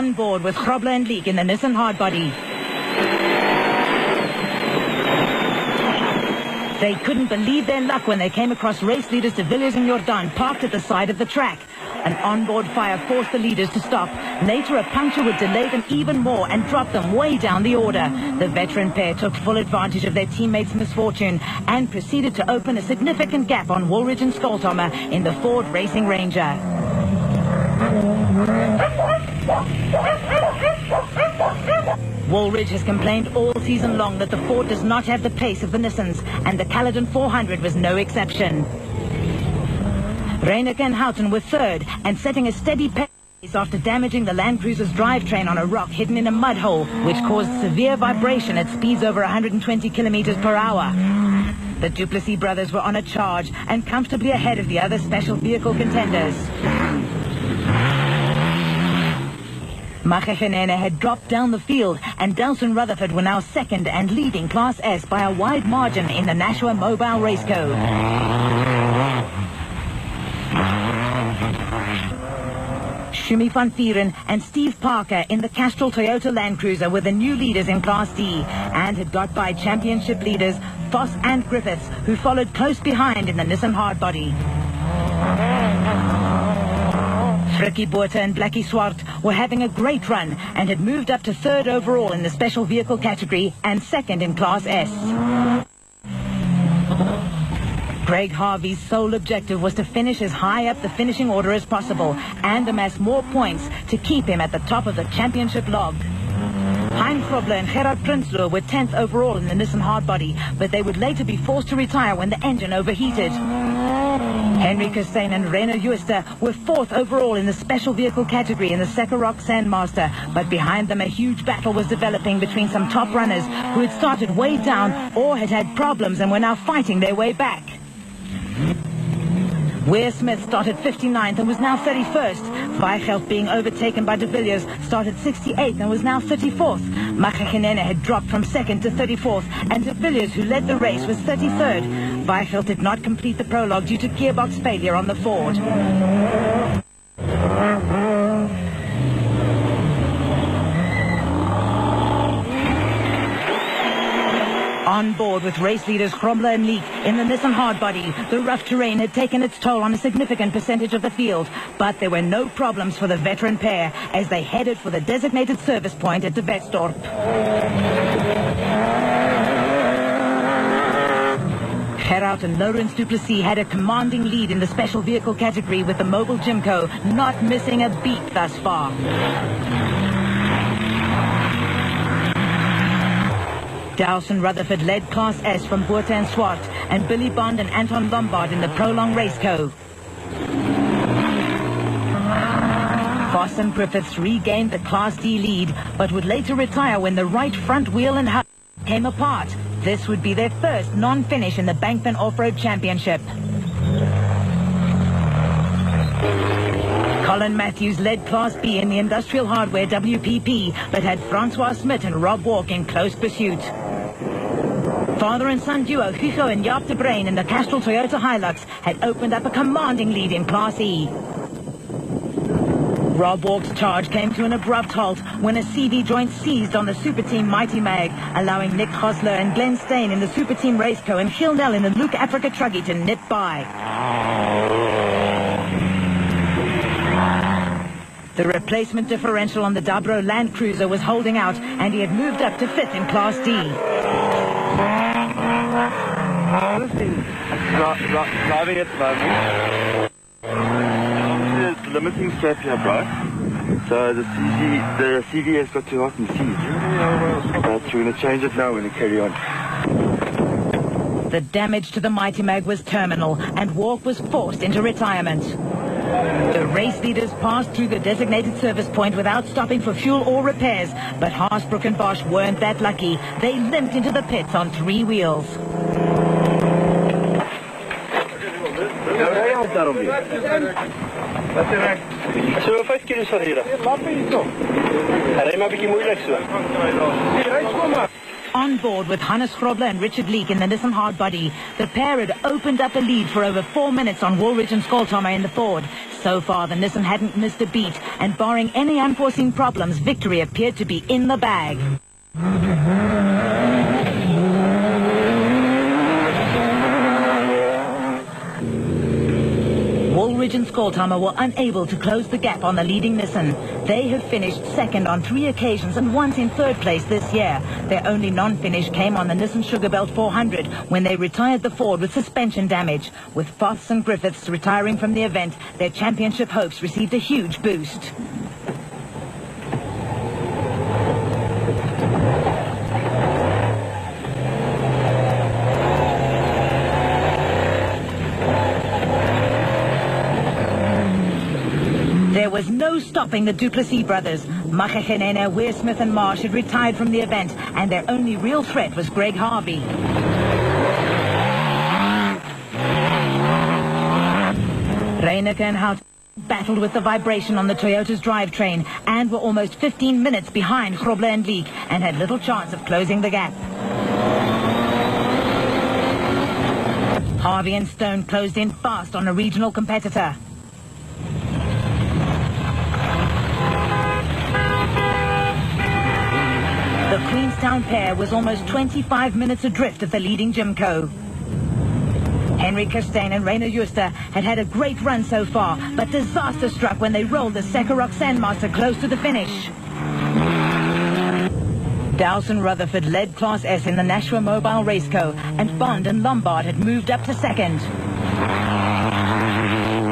On board with Grobler and Leek in the Nissan hardbody. They couldn't believe their luck when they came across race leaders de Villiers and Jordan parked at the side of the track. An onboard fire forced the leaders to stop. Later, a puncture would delay them even more and drop them way down the order. The veteran pair took full advantage of their teammates' misfortune and proceeded to open a significant gap on Woolridge and Skoltommer in the Ford Racing Ranger. Woolridge has complained all season long that the Ford does not have the pace of the Nissans, and the Caledon 400 was no exception. Reineke and Houghton were third and setting a steady pace after damaging the Land Cruiser's drivetrain on a rock hidden in a mud hole, which caused severe vibration at speeds over 120 kilometers per hour. The Duplessis brothers were on a charge and comfortably ahead of the other special vehicle contenders. Makhekenene had dropped down the field, and Delson Rutherford were now second and leading Class S by a wide margin in the Nashua Mobile Race Code. Shumi van Vieren and Steve Parker in the Castrol Toyota Land Cruiser were the new leaders in Class D and had got by championship leaders Voss and Griffiths, who followed close behind in the Nissan hardbody. Frikkie Botha and Blackie Swart were having a great run and had moved up to third overall in the special vehicle category and second in Class S. Greg Harvey's sole objective was to finish as high up the finishing order as possible and amass more points to keep him at the top of the championship log. Hein Grobler and Gerard Prinsloo were 10th overall in the Nissan hardbody, but they would later be forced to retire when the engine overheated. Henry Kirstein and Reiner Juster were 4th overall in the special vehicle category in the Sekarock Sandmaster, but behind them a huge battle was developing between some top runners who had started way down or had had problems and were now fighting their way back. Ware Smith started 59th and was now 31st. Weigelt, being overtaken by de Villiers, started 68th and was now 34th. Makhekenene had dropped from 2nd to 34th, and de Villiers, who led the race, was 33rd. Weigelt did not complete the prologue due to gearbox failure on the Ford. On board with race leaders Grobler and Leek in the Nissan hardbody, the rough terrain had taken its toll on a significant percentage of the field, but there were no problems for the veteran pair as they headed for the designated service point at de Wetstorp. Gerard and Lawrence Duplessis had a commanding lead in the special vehicle category, with the Mobile Jimco not missing a beat thus far. Dawson Rutherford led Class S from Botha and Swart, and Billy Bond and Anton Lombard in the Prolong Race Co. Voss and Griffiths regained the Class D lead, but would later retire when the right front wheel and hub came apart. This would be their first non-finish in the Bankman Off-Road Championship. Colin Matthews led Class B in the Industrial Hardware WPP, but had Francois Smith and Rob Walk in close pursuit. Father and son duo Hugo and Jaap de Bruin in the Castrol Toyota Hilux had opened up a commanding lead in Class E. Rob Walk's charge came to an abrupt halt when a CV joint seized on the Super Team Mighty Mag, allowing Nick Gosler and Glenn Stain in the Super Team Race Co and Gil Nell in the Luke Africa Truggy to nip by. The replacement differential on the Dabro Land Cruiser was holding out, and he had moved up to 5th in Class D. Driving at the moment. The limiting strap here, bro. So the CV has got too hot in the seat. But we're going to change it now when we carry on. The damage to the Mighty Mag was terminal, and Walk was forced into retirement. The race leaders passed through the designated service point without stopping for fuel or repairs, but Haasbroek and Bosch weren't that lucky. They limped into the pits on 3 wheels. So 5 kilos van hier. Ry maar 'n bietjie moeilik so. on board with Hannes Grobler and Richard Leek in the Nissan hardbody. The pair had opened up a lead for over 4 minutes on Woolridge and Skoltomer in the Ford. So far, the Nissan hadn't missed a beat, and barring any unforeseen problems, victory appeared to be in the bag. Woolridge and Skoltomer were unable to close the gap on the leading Nissan. They have finished second on 3 occasions and once in third place this year. Their only non-finish came on the Nissan Sugarbelt 400 when they retired the Ford with suspension damage. With Foths and Griffiths retiring from the event, their championship hopes received a huge boost. There was no stopping the Duplessis brothers. Machachenene, Weir Smith and Marsh had retired from the event, and their only real threat was Greg Harvey. Reineke and Hout battled with the vibration on the Toyota's drivetrain and were almost 15 minutes behind Grobler and Leek and had little chance of closing the gap. Harvey and Stone closed in fast on a regional competitor. The Queenstown pair was almost 25 minutes adrift of the leading Jimco. Henry Kirstein and Rainer Juster had a great run so far, but disaster struck when they rolled the Sekirok Sandmaster close to the finish. Dowson Rutherford led Class S in the Nashua Mobile Raceco, and Bond and Lombard had moved up to second.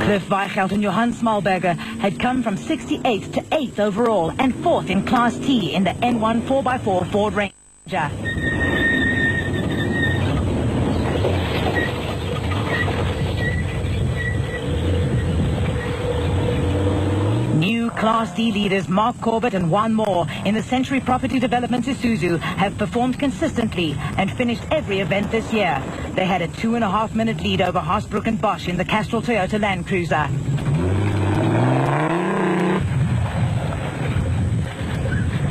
Cliff Weichelt and Johann Smalberger had come from 68th to 8th overall and 4th in Class T in the N1 4x4 Ford Ranger. New Class D leaders Mark Corbett and Juan Moore in the Century Property Development Isuzu have performed consistently and finished every event this year. They had a 2.5-minute lead over Haasbroek and Bosch in the Castrol Toyota Land Cruiser.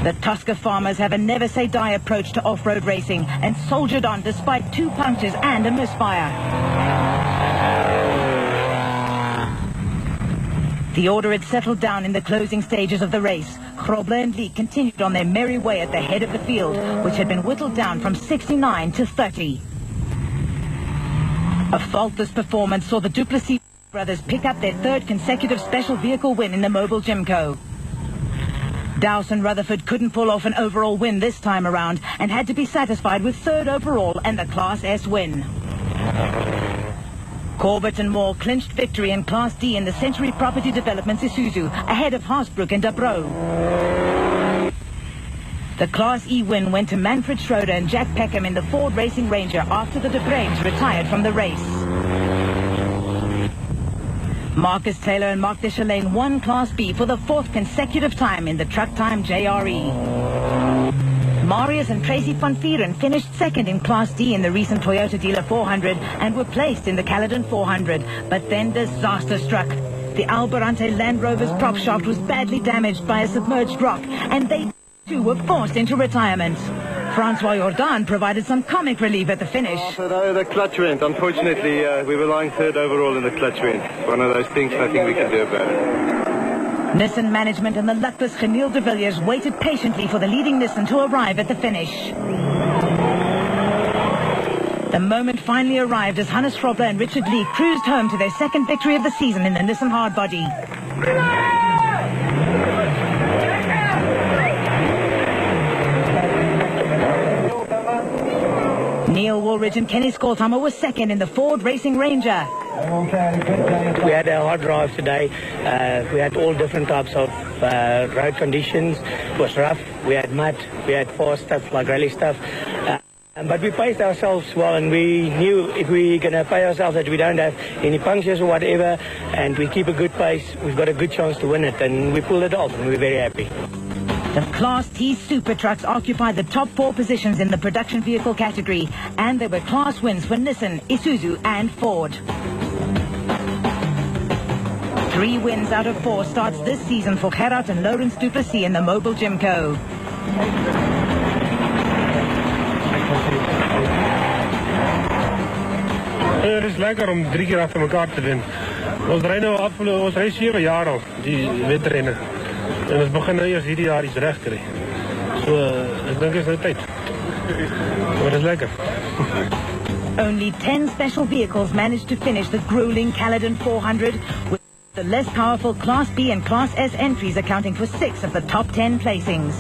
The Tosca farmers have a never-say-die approach to off-road racing and soldiered on despite 2 punctures and a misfire. The order had settled down in the closing stages of the race. Grobler and Leek continued on their merry way at the head of the field, which had been whittled down from 69 to 30. A faultless performance saw the Duplessis brothers pick up their 3rd consecutive special vehicle win in the Mobile Jimco. Dowson Rutherford couldn't pull off an overall win this time around and had to be satisfied with 3rd overall and the Class S win. Corbett and Moore clinched victory in Class D in the Century Property Development Isuzu, ahead of Haasbroek and Dabro. The Class E win went to Manfred Schroeder and Jack Peckham in the Ford Racing Ranger after the De Brems retired from the race. Marcus Taylor and Mark Deschalaine won Class B for the 4th consecutive time in the Truck Time JRE. Marius and Tracy van Vieren finished 2nd in Class D in the recent Toyota Dealer 400 and were placed in the Caledon 400, but then disaster struck. The Alberante Land Rover's prop shaft was badly damaged by a submerged rock, and they too were forced into retirement. Francois Jordan provided some comic relief at the finish. The clutch went. Unfortunately, we were lying 3rd overall and the clutch went. One of those things nothing we can do about it. Nissan management and the luckless Geniel de Villiers waited patiently for the leading Nissan to arrive at the finish. The moment finally arrived as Hannes Grobler and Richard Leek cruised home to their 2nd victory of the season in the Nissan hardbody. Neil Woolridge and Kenny Skoltomer were 2nd in the Ford Racing Ranger. We had a hard drive today. We had all different types of road conditions. It was rough. We had mud. We had fast stuff like rally stuff. But we paced ourselves well, and we knew if we're going to pay ourselves that we don't have any punctures or whatever, and we keep a good pace, we've got a good chance to win it, and we pulled it off, and we're very happy. The Class T Super Trucks occupied the top 4 positions in the production vehicle category, and there were class wins for Nissan, Isuzu and Ford. 3 wins out of 4 starts this season for Gerard and Lawrence Duplessis in the Mobile Jimco. Het is lekker om 3 keer achter elkaar te winnen. Ons rijden 7 jaar al, die wedrennen. En het begint nou eerst hierdie jaar iets recht te rijden. So, ik denk het is nou tijd. Maar het is lekker. Only 10 special vehicles managed to finish the grueling Caledon 400, with the less powerful Class B and Class S entries accounting for 6 of the top 10 placings.